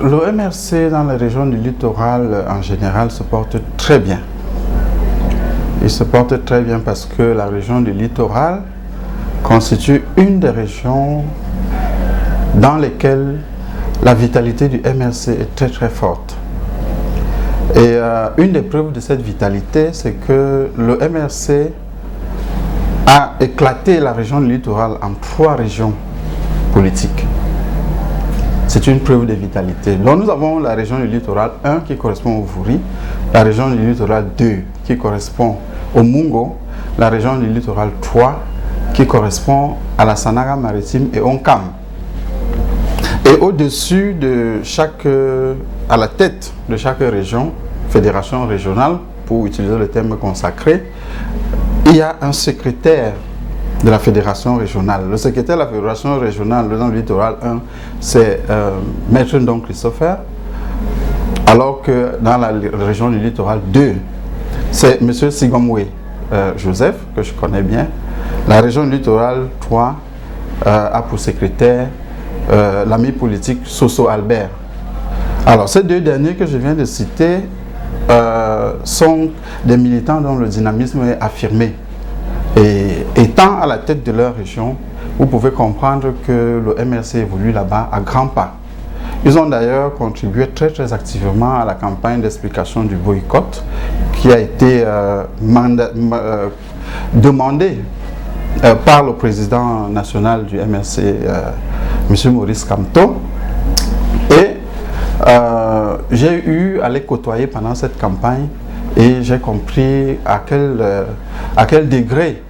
Le MRC dans la région du littoral en général se porte très bien. Il se porte très bien parce que la région du littoral constitue une des régions dans lesquelles la vitalité du MRC est très très forte. Et une des preuves de cette vitalité, c'est que le MRC a éclaté la région du littoral en 3 régions politiques. C'est une preuve de vitalité. Donc nous avons la région du littoral 1 qui correspond au Vouri, la région du littoral 2 qui correspond au Mungo, la région du littoral 3 qui correspond à la Sanaga maritime et Onkam. Et au-dessus de à la tête de chaque région, fédération régionale, pour utiliser le terme consacré, il y a un secrétaire de la fédération régionale. Le secrétaire de la fédération régionale dans le littoral 1, c'est Maître Ndong Christopher, alors que dans la région du littoral 2, c'est M. Sigomwe Joseph, que je connais bien. La région du littoral 3 a pour secrétaire l'ami politique Soso Albert. Alors, ces 2 derniers que je viens de citer sont des militants dont le dynamisme est affirmé. Et étant à la tête de leur région, vous pouvez comprendre que le MRC évolue là-bas à grands pas. Ils ont d'ailleurs contribué très très activement à la campagne d'explication du boycott qui a été demandée par le président national du MRC, M. Maurice Kamto. Et j'ai eu à les côtoyer pendant cette campagne et j'ai compris à quel degré,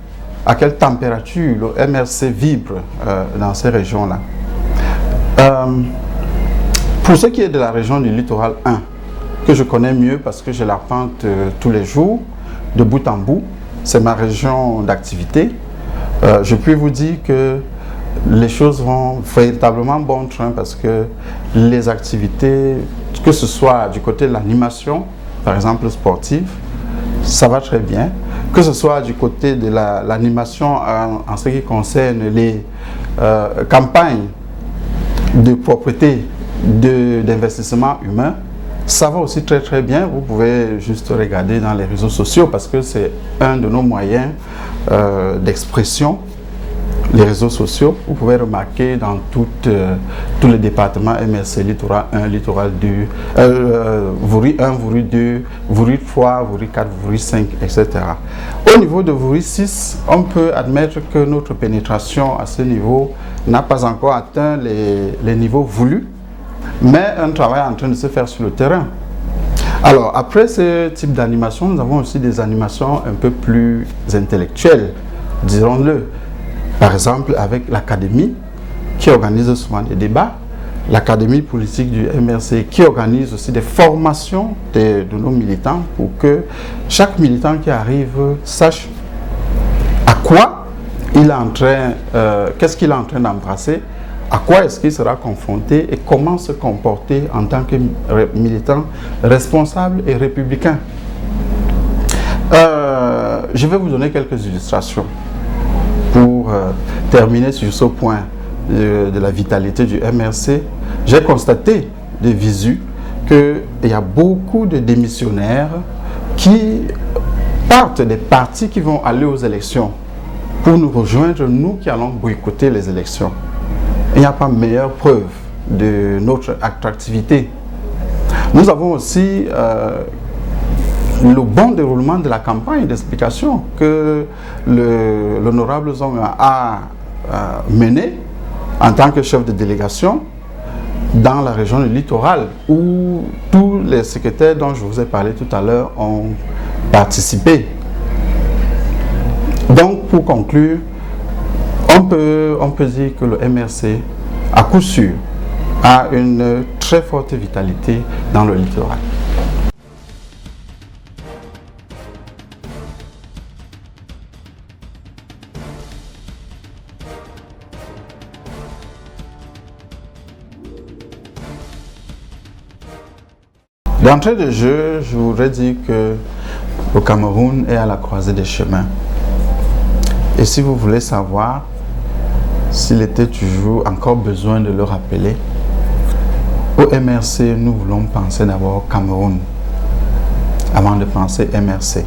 à quelle température le MRC vibre dans ces régions-là. Pour ce qui est de la région du littoral 1, que je connais mieux parce que je l'arpente tous les jours, de bout en bout, c'est ma région d'activité. Je puis vous dire que les choses vont véritablement bon train parce que les activités, que ce soit du côté de l'animation, par exemple sportive, ça va très bien. Que ce soit du côté de l'animation en ce qui concerne les campagnes de propreté, d'investissement humain, ça va aussi très très bien. Vous pouvez juste regarder dans les réseaux sociaux parce que c'est un de nos moyens d'expression. Les réseaux sociaux, vous pouvez remarquer dans tous les départements MRC, littoral 1, littoral 2, Vouri 1, Vouri 2, Vouri 3, Vouri 4, Vouri 5, etc. Au niveau de Vouri 6, on peut admettre que notre pénétration à ce niveau n'a pas encore atteint les niveaux voulus, mais un travail est en train de se faire sur le terrain. Alors, après ce type d'animation, nous avons aussi des animations un peu plus intellectuelles, dirons-le. Par exemple, avec l'Académie, qui organise souvent des débats, l'Académie politique du MRC, qui organise aussi des formations de nos militants pour que chaque militant qui arrive sache à quoi il est en train, qu'est-ce qu'il est en train d'embrasser, à quoi est-ce qu'il sera confronté et comment se comporter en tant que militant responsable et républicain. Je vais vous donner quelques illustrations pour terminer sur ce point de la vitalité du MRC. J'ai constaté de visu qu'il y a beaucoup de démissionnaires qui partent des partis qui vont aller aux élections pour nous rejoindre, nous qui allons boycotter les élections. Il n'y a pas meilleure preuve de notre attractivité. Nous avons aussi le bon déroulement de la campagne d'explication que l'honorable Zonga a menée en tant que chef de délégation dans la région du littoral, où tous les secrétaires dont je vous ai parlé tout à l'heure ont participé. Donc, pour conclure, on peut dire que le MRC, à coup sûr, a une très forte vitalité dans le littoral. D'entrée de jeu, je voudrais dire que le Cameroun est à la croisée des chemins. Et si vous voulez savoir s'il était toujours encore besoin de le rappeler, au MRC, nous voulons penser d'abord au Cameroun avant de penser MRC.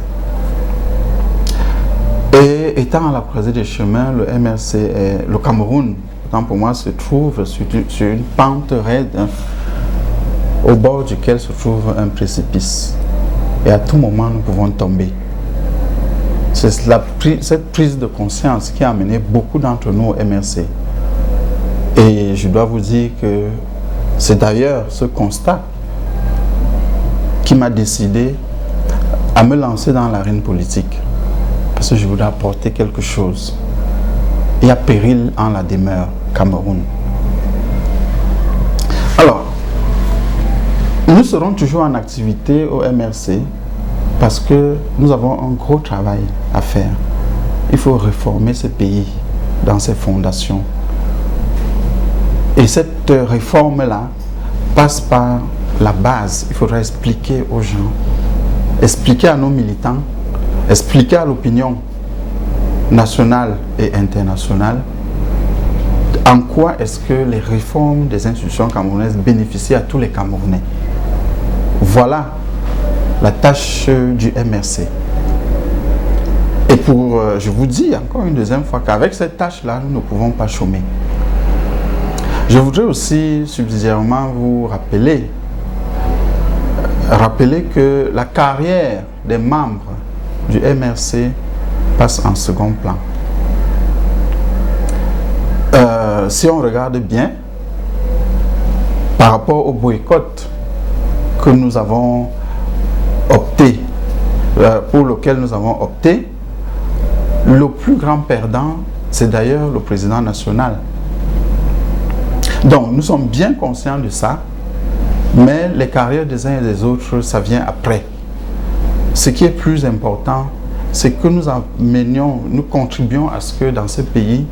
Et étant à la croisée des chemins, le Cameroun, autant pour moi, se trouve sur une pente raide, au bord duquel se trouve un précipice. Et à tout moment, nous pouvons tomber. C'est cette prise de conscience qui a amené beaucoup d'entre nous au MRC. Et je dois vous dire que c'est d'ailleurs ce constat qui m'a décidé à me lancer dans l'arène politique. Parce que je voudrais apporter quelque chose. Il y a péril en la demeure, Cameroun. Alors, nous serons toujours en activité au MRC parce que nous avons un gros travail à faire. Il faut réformer ce pays dans ses fondations. Et cette réforme-là passe par la base. Il faudra expliquer aux gens, expliquer à nos militants, expliquer à l'opinion nationale et internationale en quoi est-ce que les réformes des institutions camerounaises bénéficient à tous les Camerounais. Voilà la tâche du MRC. Et je vous dis encore une deuxième fois qu'avec cette tâche-là, nous ne pouvons pas chômer. Je voudrais aussi subsidiairement vous rappeler que la carrière des membres du MRC passe en second plan. Si on regarde bien, par rapport au boycott que nous avons opté, pour lequel nous avons opté, le plus grand perdant, c'est d'ailleurs le président national. Donc, nous sommes bien conscients de ça, mais les carrières des uns et des autres, ça vient après. Ce qui est plus important, c'est que nous contribuons à ce que dans ce pays,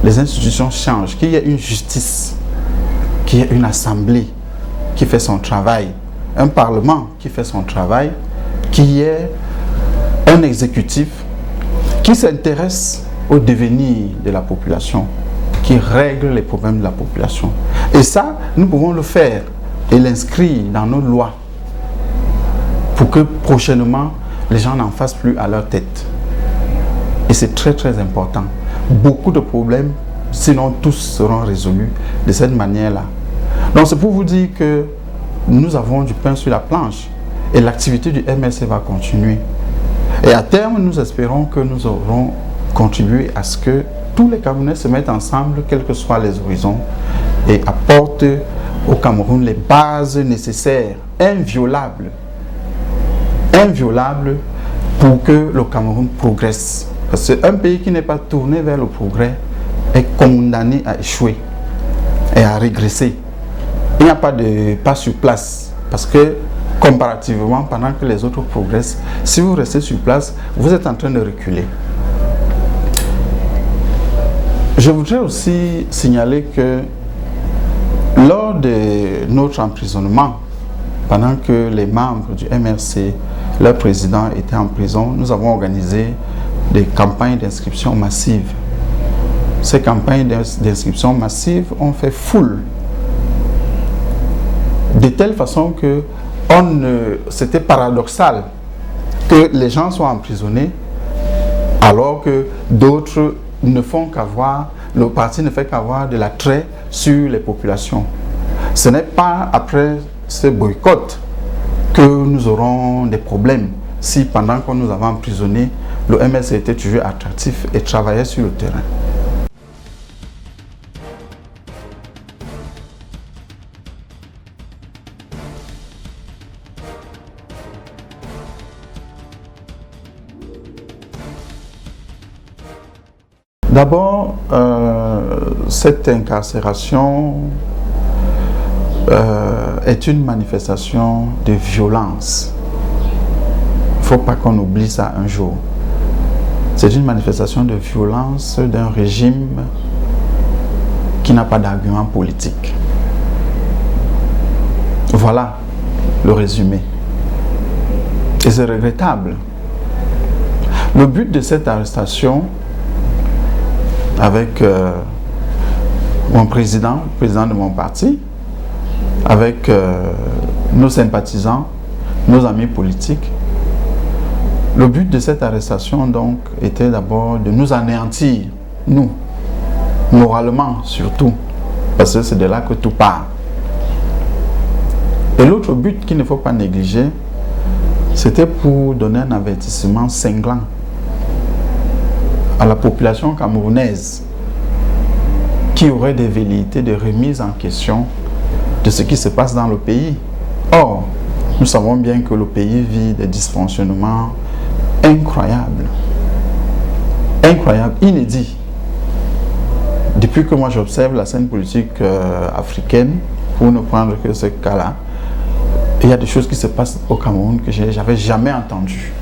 les institutions changent, qu'il y ait une justice, qu'il y ait une assemblée qui fait son travail, un parlement qui fait son travail, qu'il y ait un exécutif qui s'intéresse au devenir de la population, qui règle les problèmes de la population. Et ça, nous pouvons le faire et l'inscrire dans nos lois pour que prochainement, les gens n'en fassent plus à leur tête. Et c'est très très important. Beaucoup de problèmes, sinon tous seront résolus de cette manière-là. Donc c'est pour vous dire que nous avons du pain sur la planche et l'activité du MRC va continuer. Et à terme, nous espérons que nous aurons contribué à ce que tous les Camerounais se mettent ensemble, quels que soient les horizons, et apportent au Cameroun les bases nécessaires, inviolables, pour que le Cameroun progresse. Parce qu'un pays qui n'est pas tourné vers le progrès est condamné à échouer et à régresser. Il n'y a pas de pas sur place. Parce que comparativement, pendant que les autres progressent, si vous restez sur place, vous êtes en train de reculer. Je voudrais aussi signaler que lors de notre emprisonnement, pendant que les membres du MRC, leur président était en prison, nous avons organisé des campagnes d'inscription massive. Ces campagnes d'inscription massive ont fait foule. De telle façon que c'était paradoxal que les gens soient emprisonnés alors que d'autres ne font qu'avoir, le parti ne fait qu'avoir de l'attrait sur les populations. Ce n'est pas après ce boycott que nous aurons des problèmes si pendant qu'on nous avait emprisonnés, le MRC était toujours attractif et travaillait sur le terrain. D'abord, cette incarcération est une manifestation de violence. Il ne faut pas qu'on oublie ça un jour. C'est une manifestation de violence d'un régime qui n'a pas d'argument politique. Voilà le résumé. Et c'est regrettable. Le but de cette arrestation, avec mon président, le président de mon parti, avec nos sympathisants, nos amis politiques, le but de cette arrestation donc était d'abord de nous anéantir, nous, moralement surtout, parce que c'est de là que tout part. Et l'autre but qu'il ne faut pas négliger, c'était pour donner un avertissement cinglant à la population camerounaise qui aurait des velléités de remise en question de ce qui se passe dans le pays. Or, nous savons bien que le pays vit des dysfonctionnements incroyables, inédits. Depuis que moi j'observe la scène politique africaine, pour ne prendre que ce cas-là, il y a des choses qui se passent au Cameroun que je n'avais jamais entendues.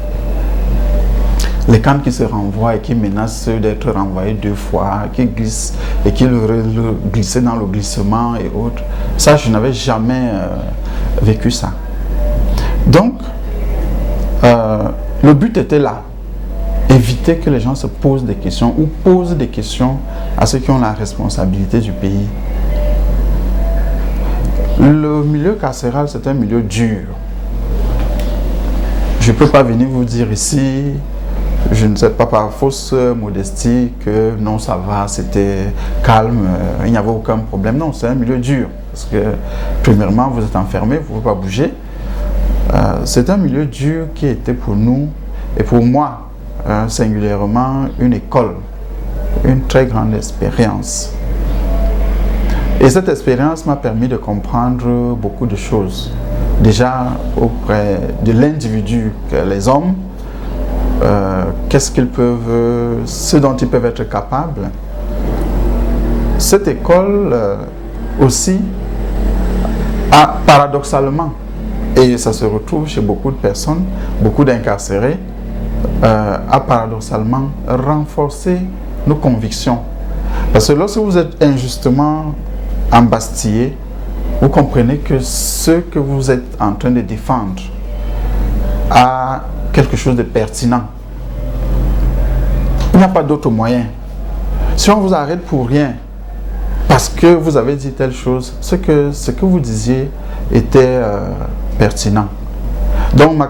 Les camps qui se renvoient et qui menacent d'être renvoyés 2 fois, qui glissent et qui glissaient dans le glissement et autres. Ça, je n'avais jamais vécu ça. Donc, le but était là. Éviter que les gens se posent des questions ou posent des questions à ceux qui ont la responsabilité du pays. Le milieu carcéral, c'est un milieu dur. Je ne peux pas venir vous dire ici, je ne sais pas par fausse modestie, que non, ça va, c'était calme, il n'y avait aucun problème. Non, c'est un milieu dur. Parce que, premièrement, vous êtes enfermé, vous ne pouvez pas bouger. C'est un milieu dur qui était pour nous, et pour moi, singulièrement, une école, une très grande expérience. Et cette expérience m'a permis de comprendre beaucoup de choses. Déjà, auprès de l'individu, les hommes, qu'est-ce qu'ils peuvent, ce dont ils peuvent être capables. Cette école aussi a paradoxalement, et ça se retrouve chez beaucoup de personnes, beaucoup d'incarcérés, a paradoxalement renforcé nos convictions. Parce que lorsque vous êtes injustement embastillé, vous comprenez que ce que vous êtes en train de défendre a quelque chose de pertinent. Il n'y a pas d'autre moyen. Si on vous arrête pour rien, parce que vous avez dit telle chose, ce que vous disiez était pertinent. Donc ma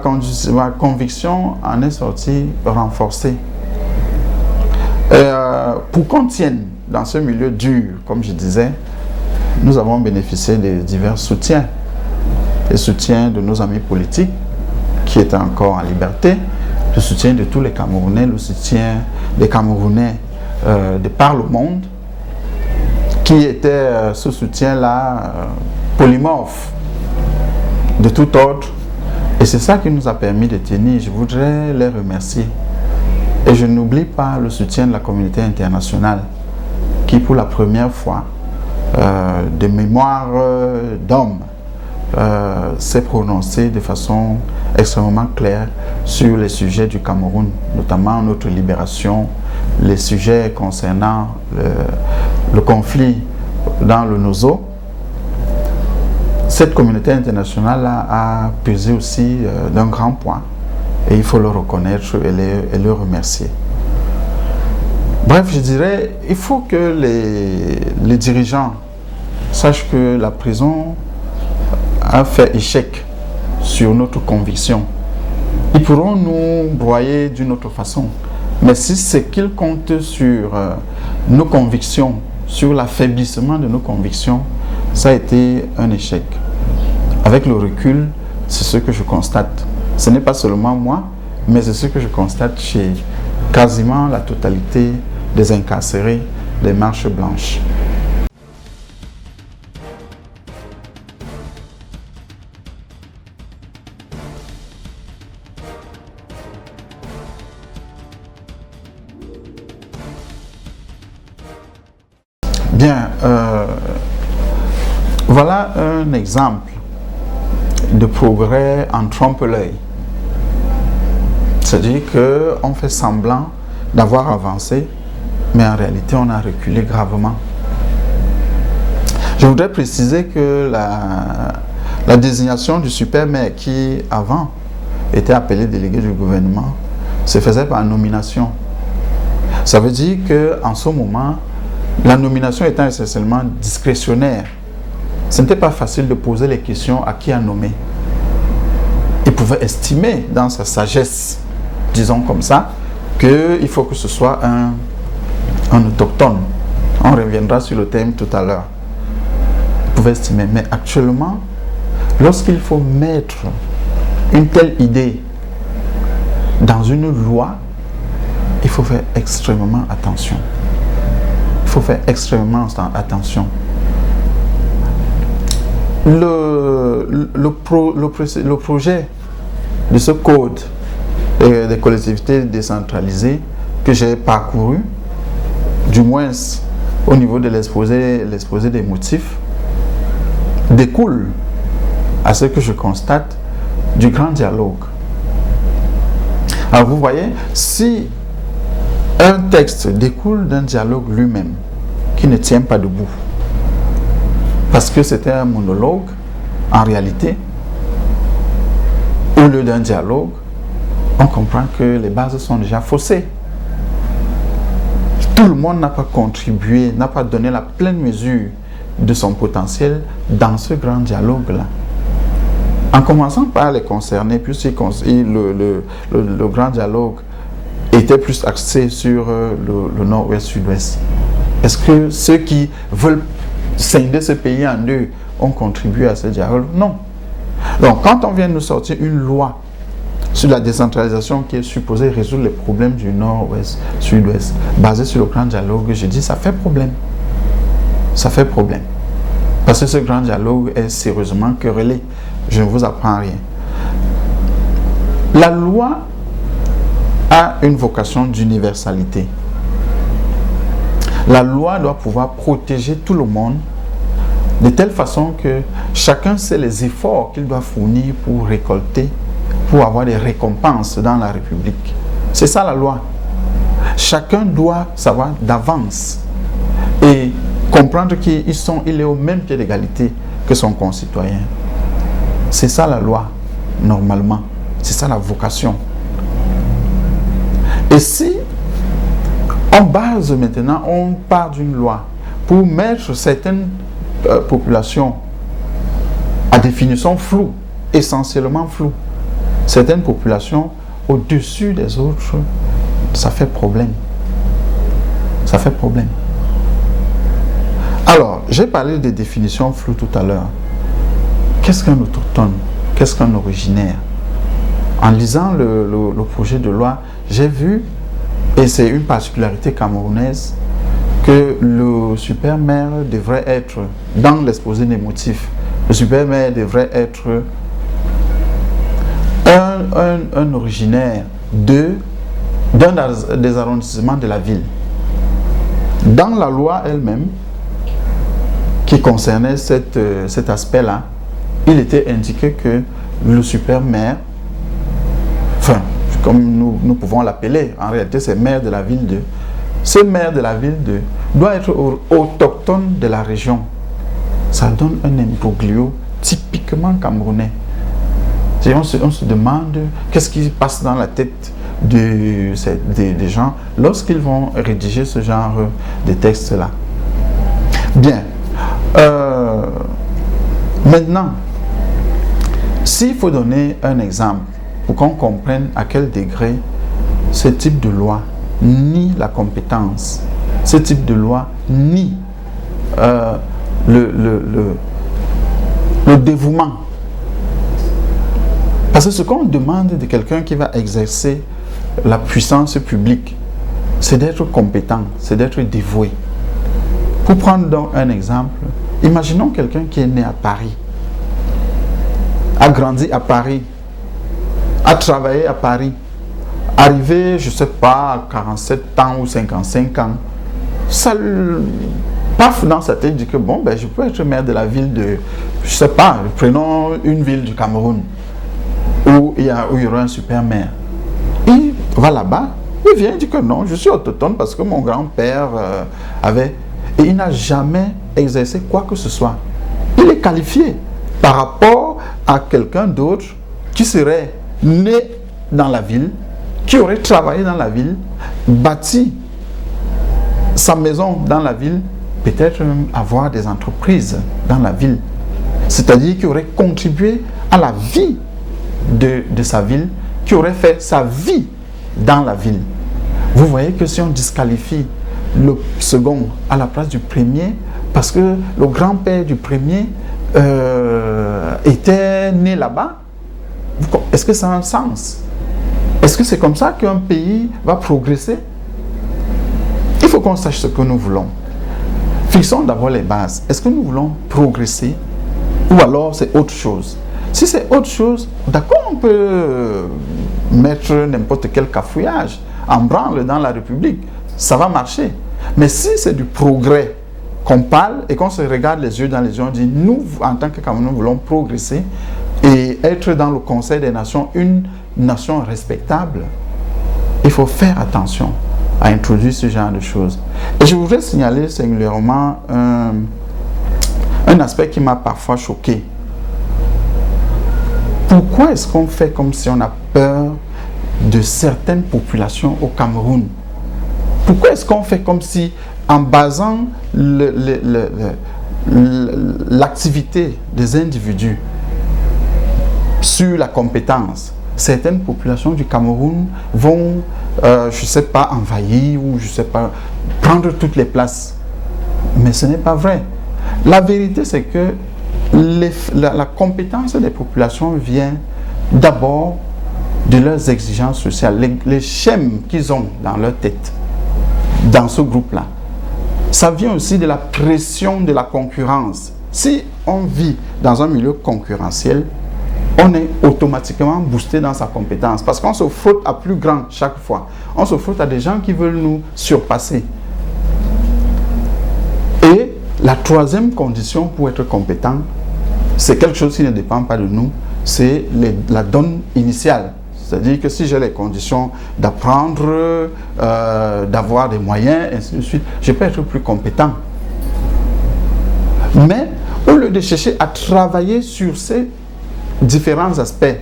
conviction en est sortie renforcée. Pour qu'on tienne dans ce milieu dur, comme je disais, nous avons bénéficié de divers soutiens. Le soutien de nos amis politiques qui étaient encore en liberté, le soutien de tous les Camerounais, le soutien des Camerounais de par le monde, qui était ce soutien-là polymorphe, de tout ordre. Et c'est ça qui nous a permis de tenir. Je voudrais les remercier. Et je n'oublie pas le soutien de la communauté internationale qui, pour la première fois, de mémoire d'homme, s'est prononcé de façon extrêmement claire sur les sujets du Cameroun, notamment notre libération, les sujets concernant le conflit dans le Nozo. Cette communauté internationale a pesé aussi d'un grand point et il faut le reconnaître et le remercier. Bref, je dirais, il faut que les dirigeants sachent que la prison a fait échec sur notre conviction. Ils pourront nous broyer d'une autre façon. Mais si c'est qu'ils comptent sur nos convictions, sur l'affaiblissement de nos convictions, ça a été un échec. Avec le recul, c'est ce que je constate. Ce n'est pas seulement moi, mais c'est ce que je constate chez quasiment la totalité des incarcérés des Marches Blanches. Bien, voilà un exemple de progrès en trompe-l'œil. C'est-à-dire qu'on fait semblant d'avoir avancé, mais en réalité on a reculé gravement. Je voudrais préciser que La désignation du super-maire qui, avant, était appelé délégué du gouvernement, se faisait par nomination. Ça veut dire qu'en ce moment, la nomination étant essentiellement discrétionnaire, ce n'était pas facile de poser les questions à qui a nommé. Il pouvait estimer dans sa sagesse, disons comme ça, qu'il faut que ce soit un autochtone. On reviendra sur le thème tout à l'heure. Il pouvait estimer, mais actuellement, lorsqu'il faut mettre une telle idée dans une loi, il faut faire extrêmement attention. Il faut faire extrêmement attention. Le projet de ce code des collectivités décentralisées que j'ai parcouru, du moins au niveau de l'exposé des motifs, découle à ce que je constate du grand dialogue. Alors vous voyez, si un texte découle d'un dialogue lui-même qui ne tient pas debout, parce que c'était un monologue, en réalité, au lieu d'un dialogue, on comprend que les bases sont déjà faussées. Tout le monde n'a pas contribué, n'a pas donné la pleine mesure de son potentiel dans ce grand dialogue-là. En commençant par les concernés, puisque le grand dialogue était plus axé sur le nord-ouest-sud-ouest. Est-ce que ceux qui veulent scinder ce pays en deux ont contribué à ce dialogue? Non. Donc, quand on vient nous sortir une loi sur la décentralisation qui est supposée résoudre les problèmes du nord-ouest, sud-ouest, basée sur le grand dialogue, je dis ça fait problème. Ça fait problème. Parce que ce grand dialogue est sérieusement querellé. Je ne vous apprends rien. La loi a une vocation d'universalité. La loi doit pouvoir protéger tout le monde de telle façon que chacun sait les efforts qu'il doit fournir pour récolter, pour avoir des récompenses dans la République. C'est ça la loi. Chacun doit savoir d'avance et comprendre qu'il est au même pied d'égalité que son concitoyen. C'est ça la loi, normalement. C'est ça la vocation. Et si on base maintenant, on part d'une loi pour mettre certaines populations à définition floue, essentiellement floue, certaines populations au-dessus des autres, ça fait problème. Ça fait problème. Alors, j'ai parlé des définitions floues tout à l'heure. Qu'est-ce qu'un autochtone? Qu'est-ce qu'un originaire? En lisant le projet de loi, j'ai vu, et c'est une particularité camerounaise, que le super-maire devrait être, dans l'exposé des motifs, le super-maire devrait être un originaire d'un des arrondissements de la ville. Dans la loi elle-même, qui concernait cet aspect-là, il était indiqué que le super-maire, enfin, comme nous pouvons l'appeler, en réalité c'est maire de la ville 2, ce maire de la ville 2 doit être autochtone de la région. Ça donne un imbroglio typiquement camerounais. Et on se demande qu'est-ce qui passe dans la tête des gens lorsqu'ils vont rédiger ce genre de textes-là. Bien. Maintenant, s'il faut donner un exemple pour qu'on comprenne à quel degré ce type de loi nie la compétence, ce type de loi nie le dévouement. Parce que ce qu'on demande de quelqu'un qui va exercer la puissance publique, c'est d'être compétent, c'est d'être dévoué. Pour prendre donc un exemple, imaginons quelqu'un qui est né à Paris, a grandi à Paris, a travaillé à Paris, arrivé, je ne sais pas, à 47 ans ou 55 ans, ça paf dans sa tête, dit que bon, ben, je peux être maire de la ville de, je ne sais pas, prenons une ville du Cameroun, où il y aura un super maire. Il va là-bas, il vient, il dit que non, je suis autochtone parce que mon grand-père avait... Et il n'a jamais exercé quoi que ce soit. Il est qualifié par rapport à quelqu'un d'autre qui serait né dans la ville, qui aurait travaillé dans la ville, bâti sa maison dans la ville, peut-être même avoir des entreprises dans la ville. C'est-à-dire qui aurait contribué à la vie de sa ville, qui aurait fait sa vie dans la ville. Vous voyez que si on disqualifie le second à la place du premier, parce que le grand-père du premier était né là-bas, est-ce que ça a un sens? Est-ce que c'est comme ça qu'un pays va progresser? Il faut qu'on sache ce que nous voulons. Fixons d'abord les bases. Est-ce que nous voulons progresser ou alors c'est autre chose? Si c'est autre chose, d'accord, on peut mettre n'importe quel cafouillage en branle dans la République. Ça va marcher. Mais si c'est du progrès qu'on parle et qu'on se regarde les yeux dans les yeux, on dit, nous, en tant que Camerounais, nous voulons progresser et être dans le Conseil des Nations une nation respectable, il faut faire attention à introduire ce genre de choses. Et je voudrais signaler singulièrement un aspect qui m'a parfois choqué. Pourquoi est-ce qu'on fait comme si on a peur de certaines populations au Cameroun? Pourquoi est-ce qu'on fait comme si, en basant l'activité des individus sur la compétence, certaines populations du Cameroun vont, je ne sais pas, envahir ou je ne sais pas, prendre toutes les places? Mais ce n'est pas vrai. La vérité, c'est que la compétence des populations vient d'abord de leurs exigences sociales, les schèmes qu'ils ont dans leur tête, dans ce groupe-là. Ça vient aussi de la pression de la concurrence. Si on vit dans un milieu concurrentiel, on est automatiquement boosté dans sa compétence parce qu'on se frotte à plus grand chaque fois. On se frotte à des gens qui veulent nous surpasser. Et la troisième condition pour être compétent, c'est quelque chose qui ne dépend pas de nous, c'est la donne initiale. C'est-à-dire que si j'ai les conditions d'apprendre, d'avoir des moyens, ainsi de suite, je peux être plus compétent. Mais au lieu de chercher à travailler sur ces différents aspects,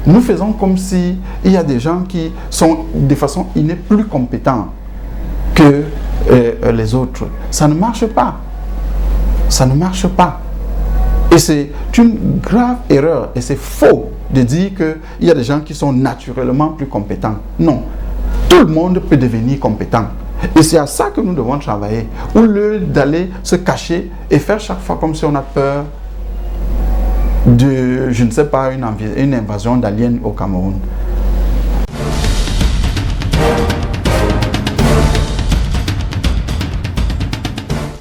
nous faisons comme si il y a des gens qui sont de façon innée plus compétents que les autres. Ça ne marche pas. Ça ne marche pas. Et c'est une grave erreur et c'est faux de dire qu'il y a des gens qui sont naturellement plus compétents. Non. Tout le monde peut devenir compétent. Et c'est à ça que nous devons travailler. Au lieu d'aller se cacher et faire chaque fois comme si on a peur de, je ne sais pas, une invasion d'aliens au Cameroun.